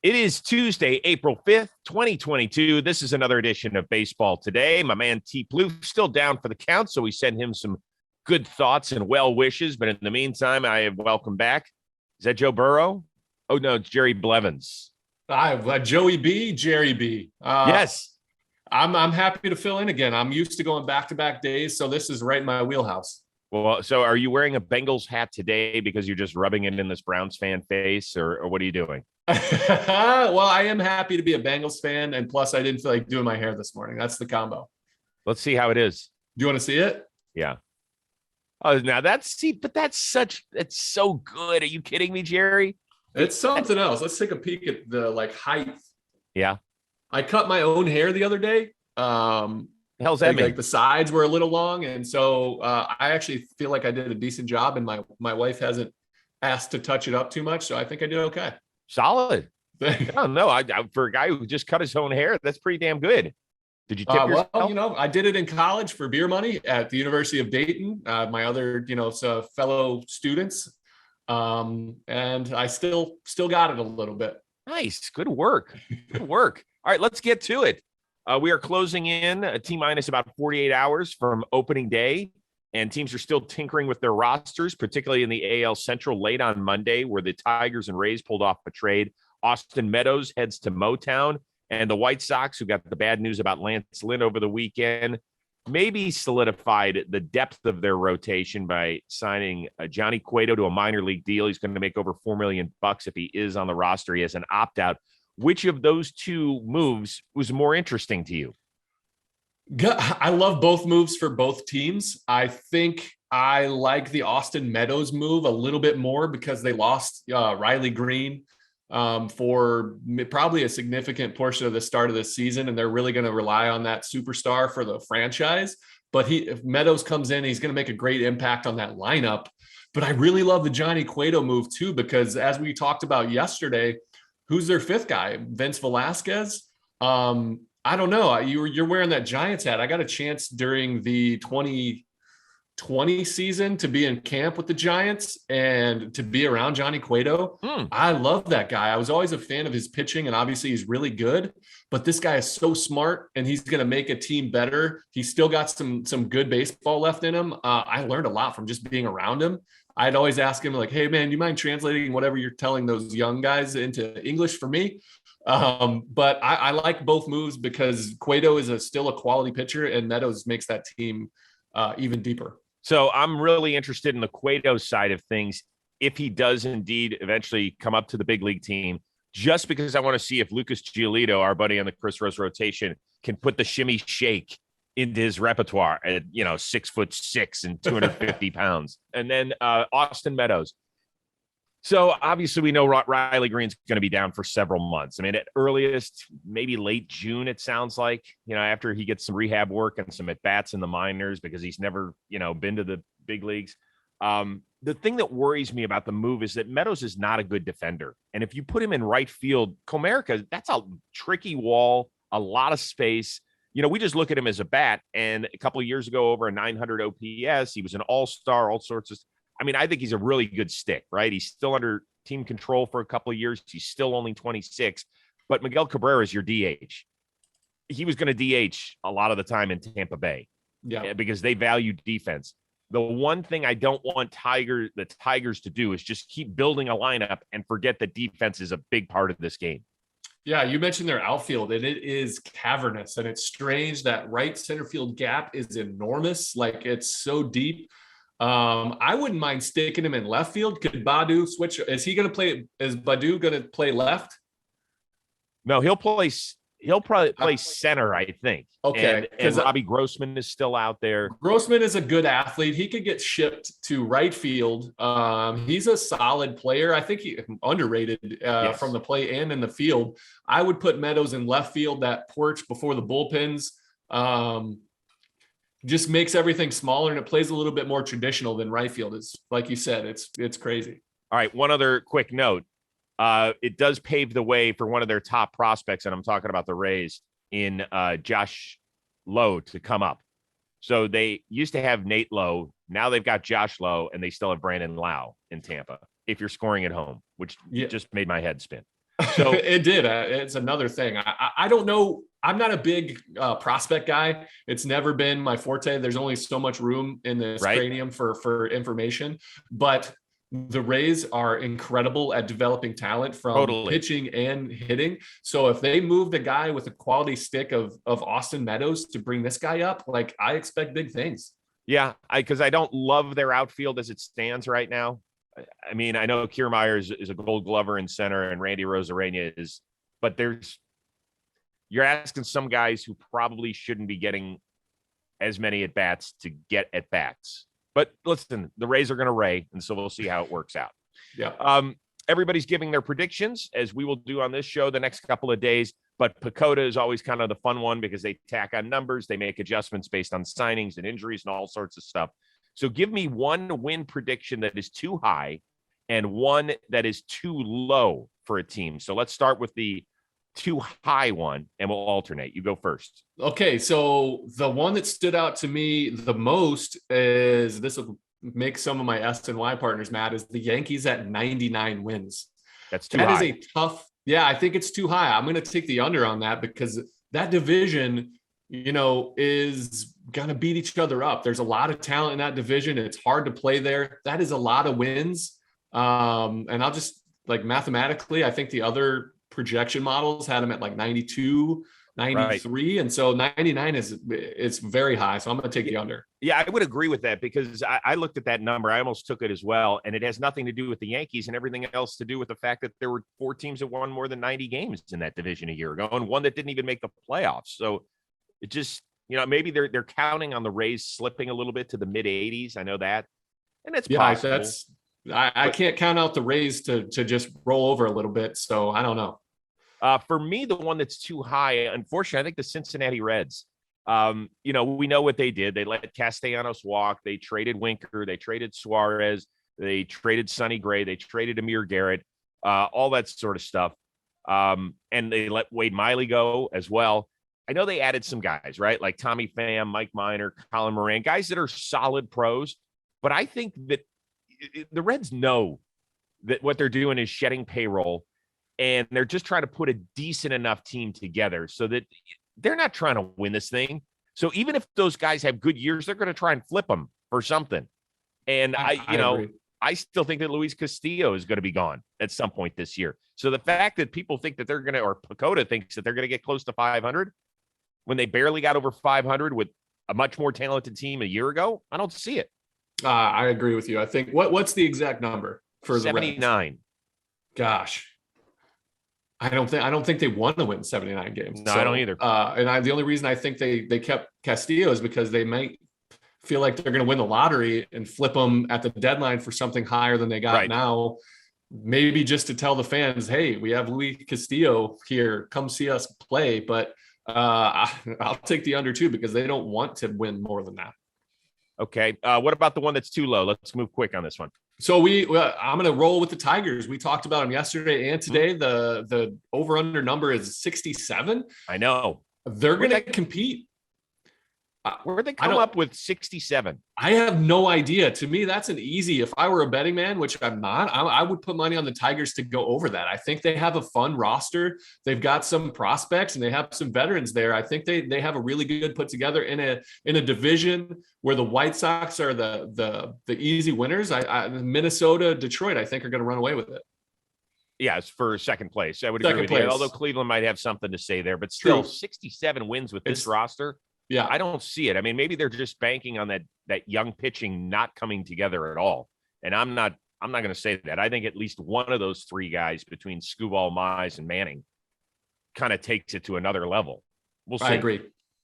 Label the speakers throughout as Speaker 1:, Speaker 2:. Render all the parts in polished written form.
Speaker 1: It is Tuesday, April 5th, 2022. This is another edition of Baseball Today. My man T. Plouffe still down for the count, so we send him some good thoughts and well wishes. But in the meantime, I have welcome back. Is that Joe Burrow? Oh, no, it's Jerry Blevins.
Speaker 2: Hi, Joey B, Jerry B.
Speaker 1: Yes.
Speaker 2: I'm happy to fill in again. I'm used to going back-to-back days, so this is right in my wheelhouse.
Speaker 1: Well, so are you wearing a Bengals hat today because you're just rubbing it in this Browns fan face, or what are you doing?
Speaker 2: Well, I am happy to be a Bengals fan, and plus I didn't feel like doing my hair this morning. That's the combo.
Speaker 1: Let's see how it is.
Speaker 2: Do you want to see it?
Speaker 1: Yeah. Oh, now that's it's so good. Are you kidding me, Jerry?
Speaker 2: It's something else. Let's take a peek at the height.
Speaker 1: Yeah.
Speaker 2: I cut my own hair the other day.
Speaker 1: The hell's that mean?
Speaker 2: Like the sides were a little long, and so I actually feel like I did a decent job, and my wife hasn't asked to touch it up too much, so I think I did okay.
Speaker 1: Solid. I don't know. I for a guy who just cut his own hair, that's pretty damn good. Did you tip yourself?
Speaker 2: Well, I did it in college for beer money at the University of Dayton. My other, fellow students, and I still got it a little bit.
Speaker 1: Nice. Good work. Good work. All right, let's get to it. We are closing in a T-minus about 48 hours from opening day, and teams are still tinkering with their rosters, particularly in the AL Central late on Monday, where the Tigers and Rays pulled off a trade. Austin Meadows heads to Motown, and the White Sox, who got the bad news about Lance Lynn over the weekend, maybe solidified the depth of their rotation by signing Johnny Cueto to a minor league deal. He's going to make over $4 million if he is on the roster. He has an opt-out. Which of those two moves was more interesting to you?
Speaker 2: I love both moves for both teams. I think I like the Austin Meadows move a little bit more because they lost Riley Green for probably a significant portion of the start of the season, and they're really going to rely on that superstar for the franchise. But if Meadows comes in, he's going to make a great impact on that lineup. But I really love the Johnny Cueto move too, because as we talked about yesterday, who's their fifth guy? Vince Velasquez? I don't know. You're wearing that Giants hat. I got a chance during the 2020 season to be in camp with the Giants and to be around Johnny Cueto. I love that guy. I was always a fan of his pitching, and obviously he's really good, but this guy is so smart, and he's going to make a team better. He's still got some good baseball left in him. I learned a lot from just being around him. I'd always ask him like, hey man, do you mind translating whatever you're telling those young guys into English for me? But I like both moves because Cueto is still a quality pitcher, and Meadows makes that team even deeper.
Speaker 1: So I'm really interested in the Cueto side of things. If he does indeed eventually come up to the big league team, just because I want to see if Lucas Giolito, our buddy on the Chris Rose rotation, can put the shimmy shake into his repertoire at 6'6" and 250 pounds. And then Austin Meadows. So obviously we know Riley Green's going to be down for several months. I mean, at earliest, maybe late June, it sounds like, after he gets some rehab work and some at-bats in the minors, because he's never, been to the big leagues. The thing that worries me about the move is that Meadows is not a good defender. And if you put him in right field, Comerica, that's a tricky wall, a lot of space. We just look at him as a bat, and a couple of years ago, over a 900 OPS, he was an all-star, all sorts of. I mean, I think he's a really good stick, right? He's still under team control for a couple of years. He's still only 26, but Miguel Cabrera is your DH. He was going to DH a lot of the time in Tampa Bay, because they value defense. The one thing I don't want the Tigers to do is just keep building a lineup and forget that defense is a big part of this game.
Speaker 2: Yeah, you mentioned their outfield, and it is cavernous, and it's strange. That right center field gap is enormous. Like, it's so deep. I wouldn't mind sticking him in left field. Could Badu switch? Is Badu going to play left?
Speaker 1: No, he'll probably play center, I think.
Speaker 2: Okay.
Speaker 1: And Robbie Grossman is still out there.
Speaker 2: Grossman is a good athlete. He could get shipped to right field. He's a solid player. I think he underrated from the play and in the field. I would put Meadows in left field, that porch before the bullpens. Just makes everything smaller, and it plays a little bit more traditional than right field. It's like you said, it's crazy.
Speaker 1: All right. One other quick note. It does pave the way for one of their top prospects, and I'm talking about the Rays, in Josh Lowe to come up. So they used to have Nate Lowe. Now they've got Josh Lowe, and they still have Brandon Lau in Tampa, if you're scoring at home, which just made my head spin. So
Speaker 2: It did. It's another thing. I don't know. I'm not a big prospect guy. It's never been my forte. There's only so much room in this
Speaker 1: right,
Speaker 2: cranium for information. But the Rays are incredible at developing talent from
Speaker 1: totally.
Speaker 2: pitching and hitting. So if they moved a guy with a quality stick of Austin Meadows to bring this guy up, like, I expect big things.
Speaker 1: Yeah, because I don't love their outfield as it stands right now. I mean, I know Kiermaier is a Gold Glover in center, and Randy Rosarena is, but you're asking some guys who probably shouldn't be getting as many at bats to get at bats. But listen, the Rays are going to Ray, and so we'll see how it works out.
Speaker 2: Yeah.
Speaker 1: Everybody's giving their predictions, as we will do on this show the next couple of days. But PECOTA is always kind of the fun one because they tack on numbers, they make adjustments based on signings and injuries and all sorts of stuff. So give me one win prediction that is too high and one that is too low for a team. So let's start with the too high one, and we'll alternate. You go first.
Speaker 2: Okay, so the one that stood out to me the most is, this will make some of my S and Y partners mad, is the Yankees at 99 wins.
Speaker 1: That's too high.
Speaker 2: That is a tough. Yeah, I think it's too high. I'm going to take the under on that because that division, is going to beat each other up. There's a lot of talent in that division. It's hard to play there. That is a lot of wins. And I'll just, like, mathematically, I think the other projection models had them at like 92, 93. Right. And so 99 it's very high. So I'm going to take the under.
Speaker 1: Yeah, I would agree with that because I looked at that number. I almost took it as well. And it has nothing to do with the Yankees and everything else to do with the fact that there were 4 teams that won more than 90 games in that division a year ago, and one that didn't even make the playoffs. So it just, maybe they're counting on the Rays slipping a little bit to the mid 80s. I know that. And that's possible.
Speaker 2: I can't count out the Rays to just roll over a little bit. So I don't know.
Speaker 1: For me, the one that's too high, unfortunately, I think the Cincinnati Reds. We know what they did. They let Castellanos walk. They traded Winker. They traded Suarez. They traded Sonny Gray. They traded Amir Garrett, all that sort of stuff. And they let Wade Miley go as well. I know they added some guys, right? Like Tommy Pham, Mike Minor, Colin Moran, guys that are solid pros. But I think that the Reds know that what they're doing is shedding payroll, and they're just trying to put a decent enough team together so that they're not trying to win this thing. So even if those guys have good years, they're going to try and flip them for something. And I still think that Luis Castillo is going to be gone at some point this year. So the fact that people think that they're going to, or PECOTA thinks that they're going to get close to 500 when they barely got over 500 with a much more talented team a year ago, I don't see it.
Speaker 2: I agree with you. I think what's the exact number for
Speaker 1: 79?
Speaker 2: The Gosh, I don't think they want to win 79 games.
Speaker 1: No, I don't either.
Speaker 2: And the only reason I think they kept Castillo is because they might feel like they're going to win the lottery and flip them at the deadline for something higher than they got now. Maybe just to tell the fans, hey, we have Luis Castillo here. Come see us play. But I'll take the under too because they don't want to win more than that.
Speaker 1: Okay. What about the one that's too low? Let's move quick on this one.
Speaker 2: So I'm going to roll with the Tigers. We talked about them yesterday and today. The over under number is 67.
Speaker 1: I know.
Speaker 2: They're going to compete.
Speaker 1: Where'd they come up with 67?
Speaker 2: I have no idea. To me, that's an easy. If I were a betting man, which I'm not, I would put money on the Tigers to go over that. I think they have a fun roster. They've got some prospects and they have some veterans there. I think they have a really good put together in a division where the White Sox are the easy winners. Minnesota, Detroit, I think are going to run away with it.
Speaker 1: Yeah, it's for second place. I would agree with you. Although Cleveland might have something to say there, but still 67 wins with this roster.
Speaker 2: Yeah,
Speaker 1: I don't see it. I mean, maybe they're just banking on that young pitching not coming together at all. And I'm not going to say that. I think at least one of those 3 guys between Skubal, Mize, and Manning kind of takes it to another level. We'll see.
Speaker 2: I agree.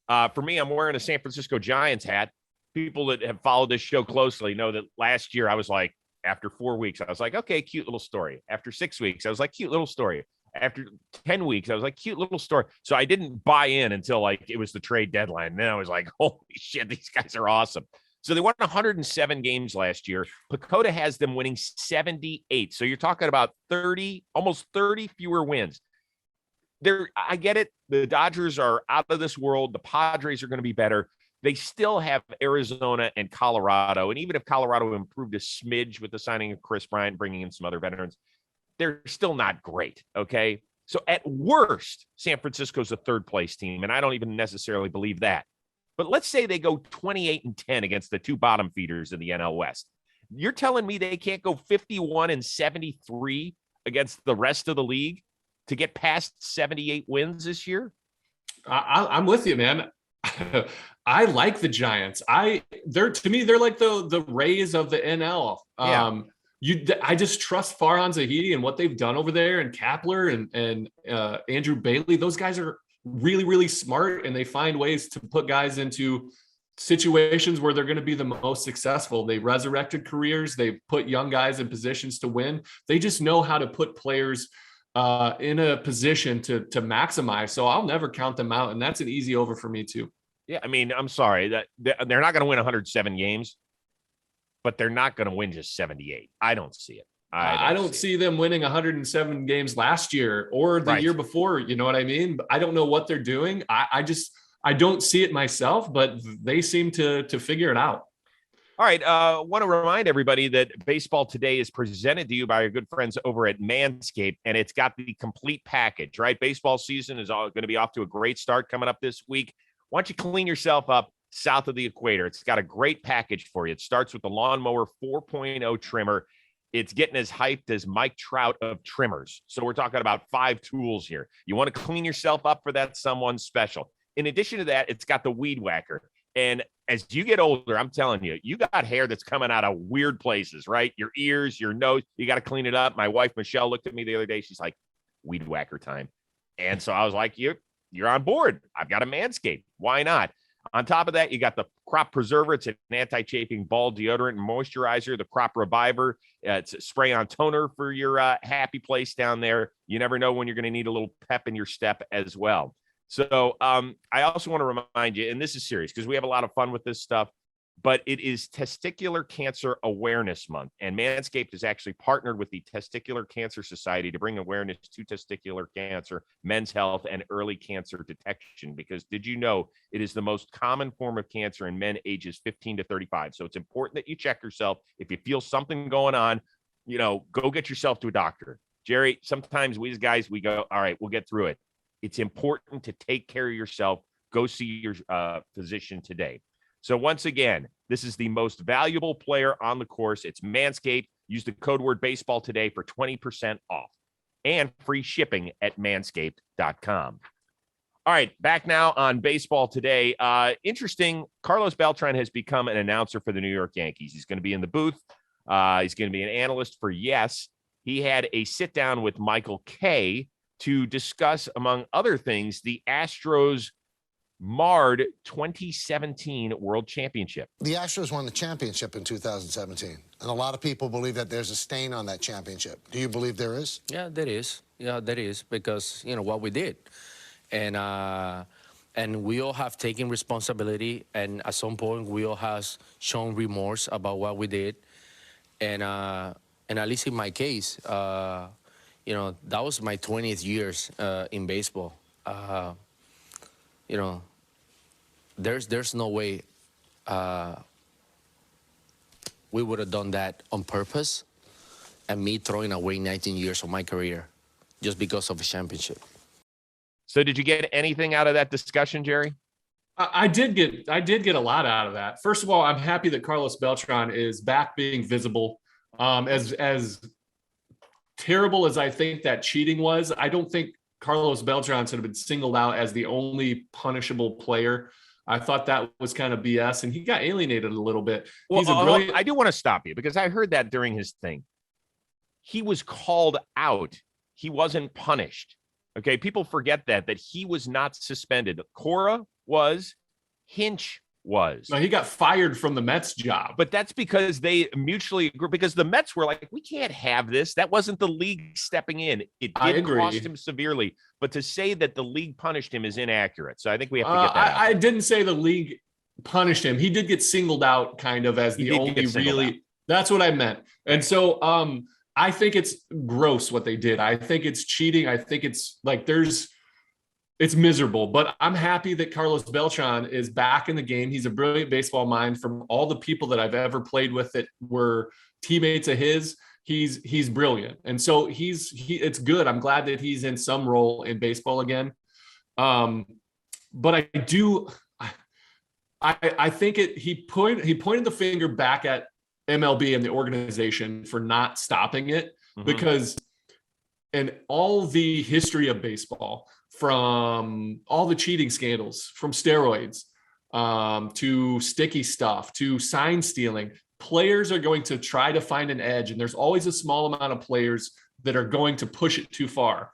Speaker 1: For me, I'm wearing a San Francisco Giants hat. People that have followed this show closely know that last year I was like, after 4 weeks, I was like, okay, cute little story. After 6 weeks, I was like, cute little story. After 10 weeks, I was like, cute little story. So I didn't buy in until like it was the trade deadline. And then I was like, holy shit, these guys are awesome. So they won 107 games last year. PECOTA has them winning 78. So you're talking about almost 30 fewer wins. I get it. The Dodgers are out of this world. The Padres are going to be better. They still have Arizona and Colorado. And even if Colorado improved a smidge with the signing of Chris Bryant, bringing in some other veterans, they're still not great. Okay. So at worst, San Francisco's a third place team, and I don't even necessarily believe that. But let's say they go 28-10 against the two bottom feeders in the NL West. You're telling me they can't go 51-73 against the rest of the league to get past 78 wins this year?
Speaker 2: I'm with you, man. I like the Giants. To me, they're like the Rays of the NL. I just trust Farhan Zahidi and what they've done over there, and Kapler and Andrew Bailey. Those guys are really, really smart, and they find ways to put guys into situations where they're going to be the most successful. They resurrected careers. They put young guys in positions to win. They just know how to put players in a position to maximize. So I'll never count them out, and that's an easy over for me too.
Speaker 1: Yeah, I mean, I'm sorry that they're not going to win 107 games, but they're not going to win just 78. I don't see it.
Speaker 2: I don't see them winning 107 games last year or the year before. You know what I mean? I don't know what they're doing. I don't see it myself, but they seem to figure it out.
Speaker 1: All right. Want to remind everybody that Baseball Today is presented to you by our good friends over at MANSCAPED, and it's got the complete package, right? Baseball season is all going to be off to a great start coming up this week. Why don't you clean yourself up south of the equator? It's got a great package for you. It starts with the Lawnmower 4.0 trimmer. It's getting as hyped as Mike Trout of trimmers. So we're talking about 5 tools here. You want to clean yourself up for that someone special. In addition to that, it's got the Weed Whacker. And as you get older, I'm telling you, you got hair that's coming out of weird places, right? Your ears, your nose, you got to clean it up. My wife, Michelle, looked at me the other day. She's like, Weed Whacker time. And so I was like, you're on board. I've got a Manscaped. Why not? On top of that, you got the Crop Preserver. It's an anti-chafing ball deodorant and moisturizer. The Crop Reviver. It's a spray-on toner for your happy place down there. You never know when you're going to need a little pep in your step as well. So I also want to remind you, and this is serious because we have a lot of fun with this stuff, but it is Testicular Cancer Awareness Month. And Manscaped has actually partnered with the Testicular Cancer Society to bring awareness to testicular cancer, men's health, and early cancer detection. Because did you know it is the most common form of cancer in men ages 15 to 35? So it's important that you check yourself. If you feel something going on, go get yourself to a doctor. Jerry, sometimes we as guys, we go, all right, we'll get through it. It's important to take care of yourself. Go see your physician today. So once again, this is the most valuable player on the course. It's Manscaped. Use the code word baseball today for 20% off and free shipping at manscaped.com. All right, back now on Baseball Today. Interesting, Carlos Beltran has become an announcer for the New York Yankees. He's going to be in the booth. He's going to be an analyst for Yes. He had a sit down with Michael Kay to discuss, among other things, the Astros marred 2017 World Championship.
Speaker 3: The Astros won the championship in 2017, and a lot of people believe that there's a stain on that championship. Do you believe there is?
Speaker 4: Yeah, there is. Yeah, there is, because, what we did. And we all have taken responsibility, and at some point we all have shown remorse about what we did. And at least in my case, that was my 20th years in baseball. There's no way we would have done that on purpose, and me throwing away 19 years of my career just because of a championship.
Speaker 1: So did you get anything out of that discussion, Jerry?
Speaker 2: I did get a lot out of that. First of all, I'm happy that Carlos Beltran is back being visible. As terrible as I think that cheating was, I don't think Carlos Beltran should have been singled out as the only punishable player. I thought that was kind of BS, and he got alienated a little bit.
Speaker 1: Well, I do want to stop you because I heard that during his thing. He was called out. He wasn't punished. Okay, people forget that he was not suspended. Cora was, Hinch was.
Speaker 2: No, he got fired from the Mets job.
Speaker 1: But that's because they mutually agree, because the Mets were like, we can't have this. That wasn't the league stepping in. It did cost him severely. But to say that the league punished him is inaccurate. So I think we have to get that out.
Speaker 2: I didn't say the league punished him. He did get singled out kind of as the only really. That's what I meant. And so I think it's gross what they did. I think it's cheating. I think it's like it's miserable, but I'm happy that Carlos Beltran is back in the game. He's a brilliant baseball mind. From all the people that I've ever played with that were teammates of his, he's brilliant. And so it's good. I'm glad that he's in some role in baseball again. But I think he pointed the finger back at MLB and the organization for not stopping it, because in all the history of baseball, from all the cheating scandals, from steroids, to sticky stuff, to sign stealing, players are going to try to find an edge. And there's always a small amount of players that are going to push it too far.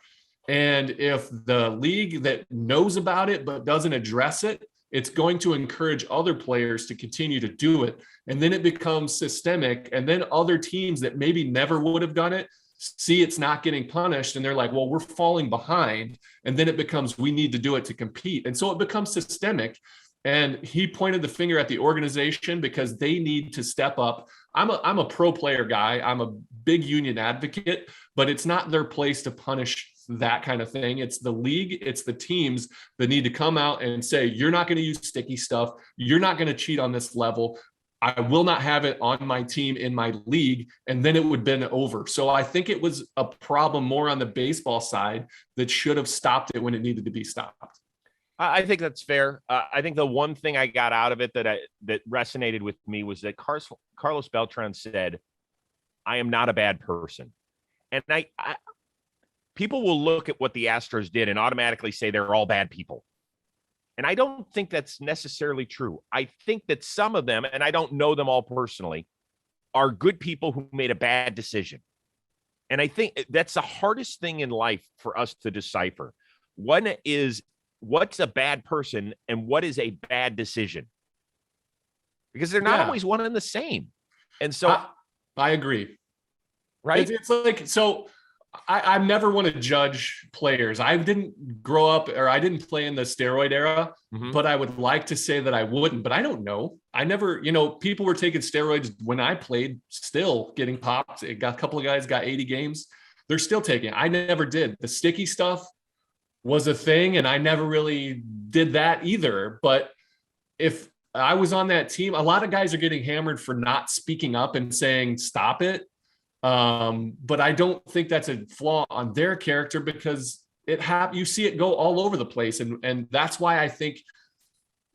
Speaker 2: And if the league that knows about it but doesn't address it, it's going to encourage other players to continue to do it. And then it becomes systemic. And then other teams that maybe never would have done it see it's not getting punished. And they're like, well, we're falling behind. And then it becomes, we need to do it to compete. And so it becomes systemic. And he pointed the finger at the organization because they need to step up. I'm a pro player guy. I'm a big union advocate, but it's not their place to punish that kind of thing. It's the league, it's the teams that need to come out and say, you're not going to use sticky stuff. You're not going to cheat on this level. I will not have it on my team in my league. And then it would have been over. So I think it was a problem more on the baseball side that should have stopped it when it needed to be stopped.
Speaker 1: I think that's fair. I think the one thing I got out of it that resonated with me was that Carlos Beltran said, I am not a bad person. And people will look at what the Astros did and automatically say they're all bad people. And I don't think that's necessarily true. I think that some of them, and I don't know them all personally, are good people who made a bad decision. And I think that's the hardest thing in life for us to decipher. One is, what's a bad person and what is a bad decision? Because they're not always one and the same. And so
Speaker 2: I agree.
Speaker 1: Right?
Speaker 2: It's like, so I never want to judge players. I didn't grow up, or I didn't play in the steroid era, but I would like to say that I wouldn't, but I don't know. I never, people were taking steroids when I played, still getting popped. A couple of guys got 80 games. They're still taking it. I never did. The sticky stuff was a thing, and I never really did that either. But if I was on that team, a lot of guys are getting hammered for not speaking up and saying, stop it. But I don't think that's a flaw on their character, because you see it go all over the place. And that's why I think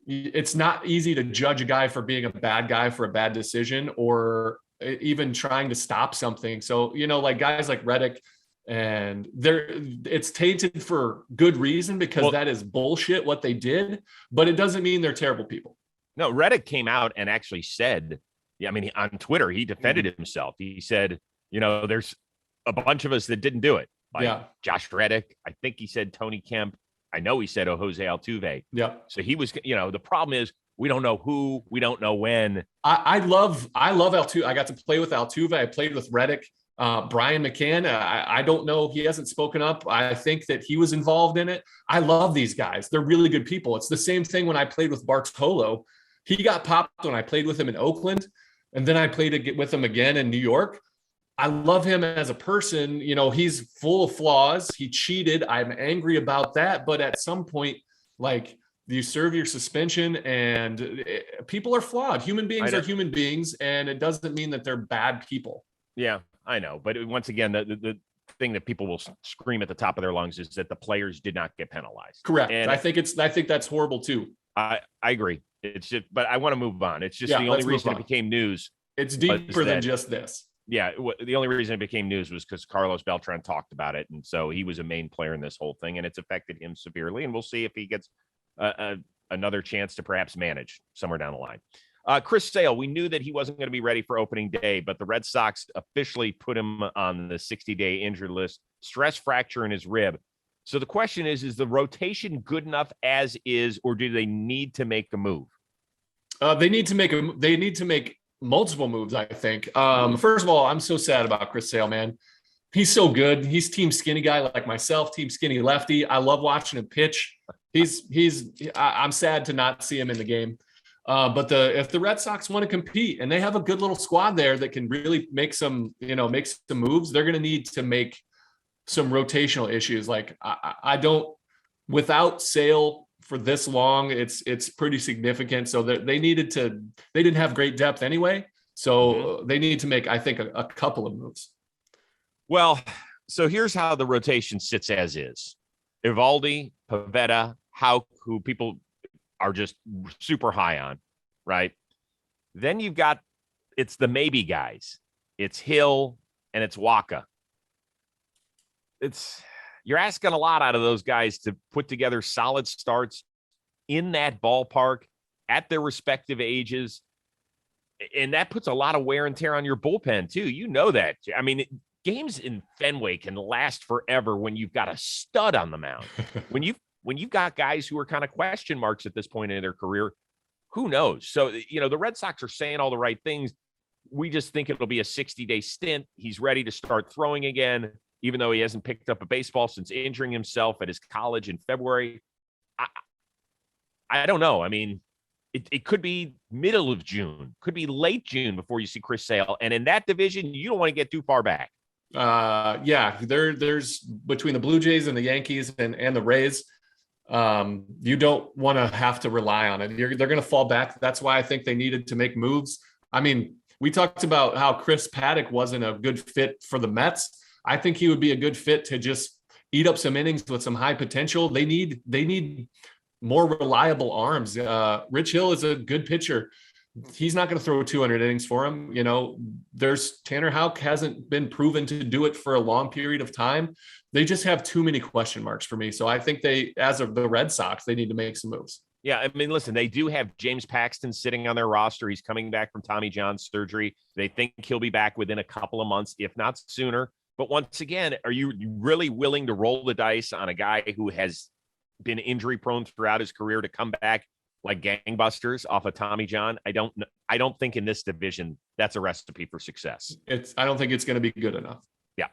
Speaker 2: it's not easy to judge a guy for being a bad guy for a bad decision, or even trying to stop something. So, like guys like Reddick, and it's tainted for good reason, because that is bullshit what they did, but it doesn't mean they're terrible people.
Speaker 1: No, Reddick came out and actually said, on Twitter, he defended himself. He said, there's a bunch of us that didn't do it. Like Josh Reddick. I think he said Tony Kemp. I know he said Jose Altuve.
Speaker 2: Yeah.
Speaker 1: So he was, the problem is we don't know who, we don't know when.
Speaker 2: I love Altuve. I got to play with Altuve. I played with Reddick. Brian McCann, I don't know. He hasn't spoken up. I think that he was involved in it. I love these guys. They're really good people. It's the same thing when I played with Bartolo. He got popped when I played with him in Oakland, and then I played with him again in New York. I love him as a person. He's full of flaws. He cheated. I'm angry about that. But at some point, you serve your suspension, and people are flawed. Human beings are human beings, and it doesn't mean that they're bad people.
Speaker 1: Yeah, I know. But once again, the thing that people will scream at the top of their lungs is that the players did not get penalized.
Speaker 2: Correct.
Speaker 1: And
Speaker 2: I think that's horrible too.
Speaker 1: I agree. It's just, but I want to move on. It's just the only reason it became news.
Speaker 2: It's deeper than just this.
Speaker 1: Yeah. The only reason it became news was because Carlos Beltran talked about it. And so he was a main player in this whole thing, and it's affected him severely. And we'll see if he gets another chance to perhaps manage somewhere down the line. Chris Sale, we knew that he wasn't going to be ready for opening day, but the Red Sox officially put him on the 60-day injured list, stress fracture in his rib. So the question is the rotation good enough as is, or do they need to make a move?
Speaker 2: They need to make multiple moves, I think. First of all, I'm so sad about Chris Sale, man. He's so good. He's team skinny guy like myself, team skinny lefty. I love watching him pitch. I'm sad to not see him in the game. But if the Red Sox want to compete, and they have a good little squad there that can really make some moves, they're going to need to make some rotational issues. Like I don't, without Sale for this long, it's pretty significant. So they didn't have great depth anyway. So they need to make, I think, a couple of moves.
Speaker 1: Well, so here's how the rotation sits as is. Evaldi, Pavetta, Hauk, who people are just super high on, right? Then you've got, it's the maybe guys. It's Hill and it's Waka. You're asking a lot out of those guys to put together solid starts in that ballpark at their respective ages. And that puts a lot of wear and tear on your bullpen too. You know that. I mean, games in Fenway can last forever when you've got a stud on the mound. when you've got guys who are kind of question marks at this point in their career, who knows? So, the Red Sox are saying all the right things. We just think it'll be a 60-day stint. He's ready to start throwing again, even though he hasn't picked up a baseball since injuring himself at his college in February. I don't know. I mean, it could be middle of June, could be late June before you see Chris Sale. And in that division, you don't want to get too far back.
Speaker 2: There's between the Blue Jays and the Yankees and the Rays. You don't want to have to rely on it. They're going to fall back. That's why I think they needed to make moves. I mean, we talked about how Chris Paddock wasn't a good fit for the Mets. I think he would be a good fit to just eat up some innings with some high potential. They need more reliable arms. Rich Hill is a good pitcher. He's not going to throw 200 innings for him. There's Tanner Houck hasn't been proven to do it for a long period of time. They just have too many question marks for me. So I think as of the Red Sox, they need to make some moves.
Speaker 1: Yeah, I mean, listen, they do have James Paxton sitting on their roster. He's coming back from Tommy John surgery. They think he'll be back within a couple of months, if not sooner. But once again, are you really willing to roll the dice on a guy who has been injury prone throughout his career to come back like gangbusters off of Tommy John? I don't think in this division that's a recipe for success.
Speaker 2: I don't think it's going to be good enough.
Speaker 1: Yeah.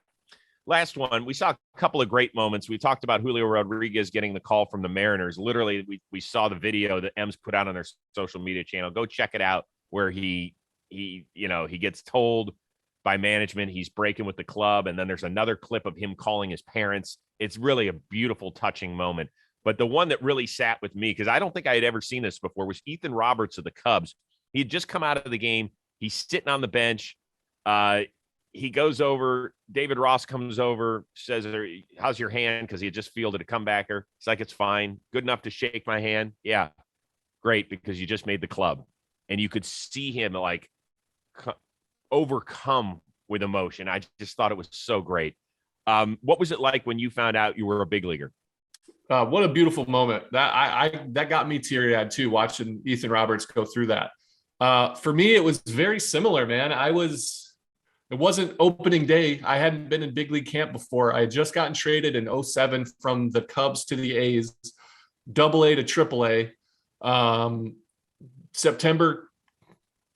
Speaker 1: Last one, we saw a couple of great moments. We talked about Julio Rodriguez getting the call from the Mariners. Literally, we saw the video that M's put out on their social media channel. Go check it out, where he gets told by management he's breaking with the club, and then there's another clip of him calling his parents. It's really a beautiful, touching moment. But the one that really sat with me, because I don't think I had ever seen this before, was Ethan Roberts of the Cubs. He had just come out of the game. He's sitting on the bench. He goes over. David Ross comes over, says, "How's your hand?" Because he had just fielded a comebacker. It's like, "It's fine. Good enough to shake my hand." "Yeah, great, because you just made the club." And you could see him like overcome with emotion. I just thought it was so great. What was it like when you found out you were a big leaguer?
Speaker 2: What a beautiful moment. That got me teary-eyed too, watching Ethan Roberts go through that. For me, it was very similar, man. It wasn't opening day. I hadn't been in big league camp before. I had just gotten traded in 2007 from the Cubs to the A's, AA to AAA. September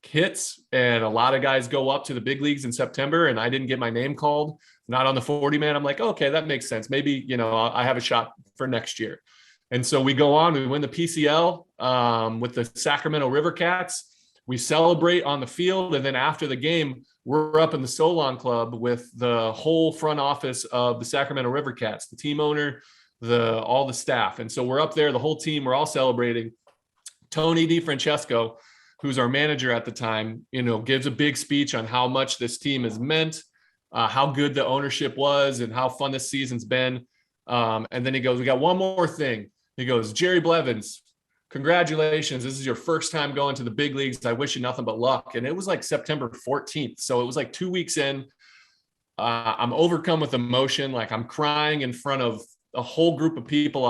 Speaker 2: hits, and a lot of guys go up to the big leagues in September, and I didn't get my name called, not on the 40-man. I'm like, okay, that makes sense. Maybe, I have a shot for next year. And so we go on, we win the PCL with the Sacramento River Cats. We celebrate on the field, and then after the game, we're up in the Solon Club with the whole front office of the Sacramento River Cats, the team owner, all the staff. And so we're up there, the whole team, we're all celebrating. Tony DeFrancesco, who's our manager at the time, gives a big speech on how much this team has meant, how good the ownership was, and how fun this season's been. And then he goes, "We got one more thing." He goes, "Jerry Blevins, congratulations. This is your first time going to the big leagues. I wish you nothing but luck." And it was like September 14th. So it was like 2 weeks in. I'm overcome with emotion. Like, I'm crying in front of a whole group of people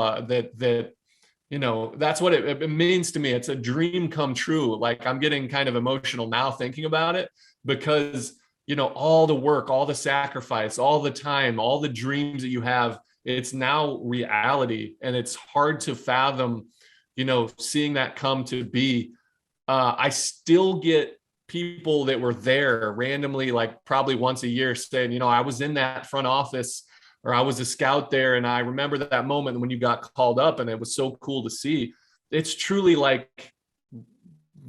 Speaker 2: that's what it means to me. It's a dream come true. Like, I'm getting kind of emotional now thinking about it, because, all the work, all the sacrifice, all the time, all the dreams that you have, it's now reality. And it's hard to fathom, seeing that come to be. I still get people that were there randomly, like probably once a year, saying, I was in that front office, or I was a scout there, and I remember that moment when you got called up, and it was so cool to see. It's truly like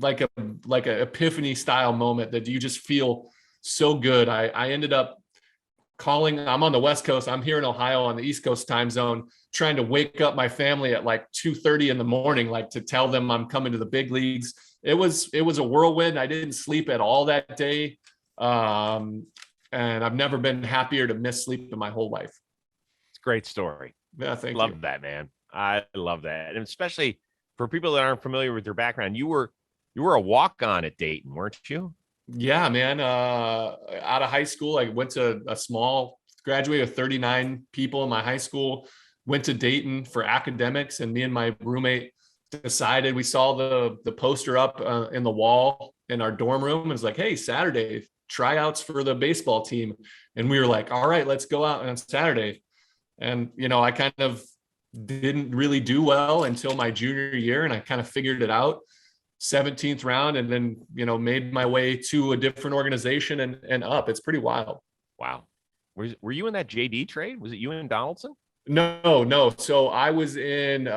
Speaker 2: a epiphany style moment that you just feel so good. I ended up calling. I'm on the West Coast. I'm here in Ohio on the East Coast time zone, trying to wake up my family at like 2:30 in the morning, like to tell them I'm coming to the big leagues. It was a whirlwind. I didn't sleep at all that day. And I've never been happier to miss sleep in my whole life.
Speaker 1: It's a great story.
Speaker 2: Yeah, thank
Speaker 1: Love
Speaker 2: you.
Speaker 1: that, man. I love that. And especially for people that aren't familiar with your background, you were a walk-on at Dayton, weren't you?
Speaker 2: Yeah, man. Out of high school, I went to a small, graduated with 39 people in my high school, went to Dayton for academics, and me and my roommate decided, we saw the poster up in the wall in our dorm room, and it's like, hey, Saturday, tryouts for the baseball team. And we were like, all right, let's go out on Saturday. And, I kind of didn't really do well until my junior year, and I kind of figured it out. 17th round, and then made my way to a different organization and up. It's pretty wild.
Speaker 1: Wow. Were you in that JD trade? Was it you and Donaldson?
Speaker 2: No. So I was in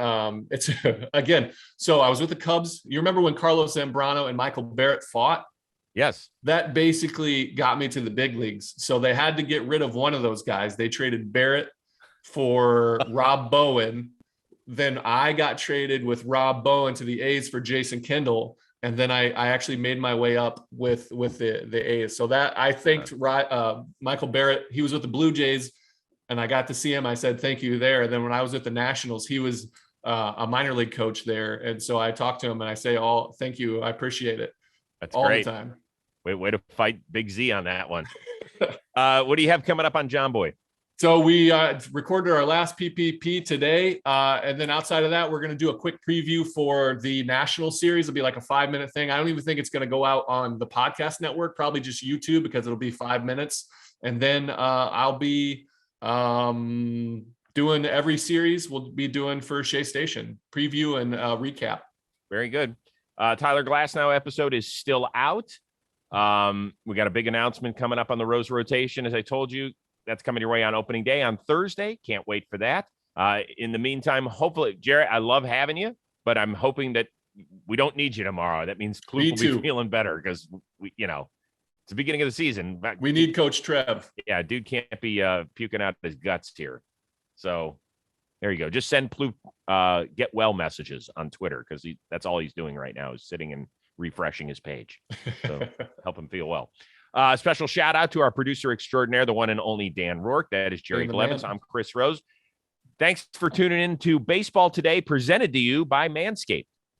Speaker 2: it's again. So I was with the Cubs. You remember when Carlos Zambrano and Michael Barrett fought?
Speaker 1: Yes.
Speaker 2: That basically got me to the big leagues. So they had to get rid of one of those guys. They traded Barrett for Rob Bowen. Then I got traded with Rob Bowen to the A's for Jason Kendall. And then I actually made my way up with the A's. So that I thanked Michael Barrett. He was with the Blue Jays, and I got to see him. I said, thank you there. And then when I was at the Nationals, he was a minor league coach there. And so I talked to him and I say, thank you. I appreciate it.
Speaker 1: That's
Speaker 2: all
Speaker 1: great.
Speaker 2: The time.
Speaker 1: Way to fight Big Z on that one. What do you have coming up on John Boy?
Speaker 2: So we recorded our last PPP today. And then outside of that, we're going to do a quick preview for the national series. It'll be like a 5-minute thing. I don't even think it's going to go out on the podcast network, probably just YouTube, because it'll be 5 minutes. And then I'll be doing every series we'll be doing for Shea Station, preview and recap.
Speaker 1: Very good. Tyler Glasnow episode is still out. We got a big announcement coming up on the Rose rotation. As I told you, that's coming your way on opening day on Thursday. Can't wait for that. In the meantime, hopefully, Jerry, I love having you, but I'm hoping that we don't need you tomorrow. That means Plouffe will be feeling better, because it's the beginning of the season.
Speaker 2: We need Coach Trev.
Speaker 1: Yeah, dude can't be puking out his guts here. So there you go. Just send Plouffe get well messages on Twitter, because that's all he's doing right now, is sitting and refreshing his page. So help him feel well. Special shout out to our producer extraordinaire, the one and only Dan Rourke. That is Jerry Blevins. I'm Chris Rose. Thanks for tuning in to Baseball Today, presented to you by MANSCAPED.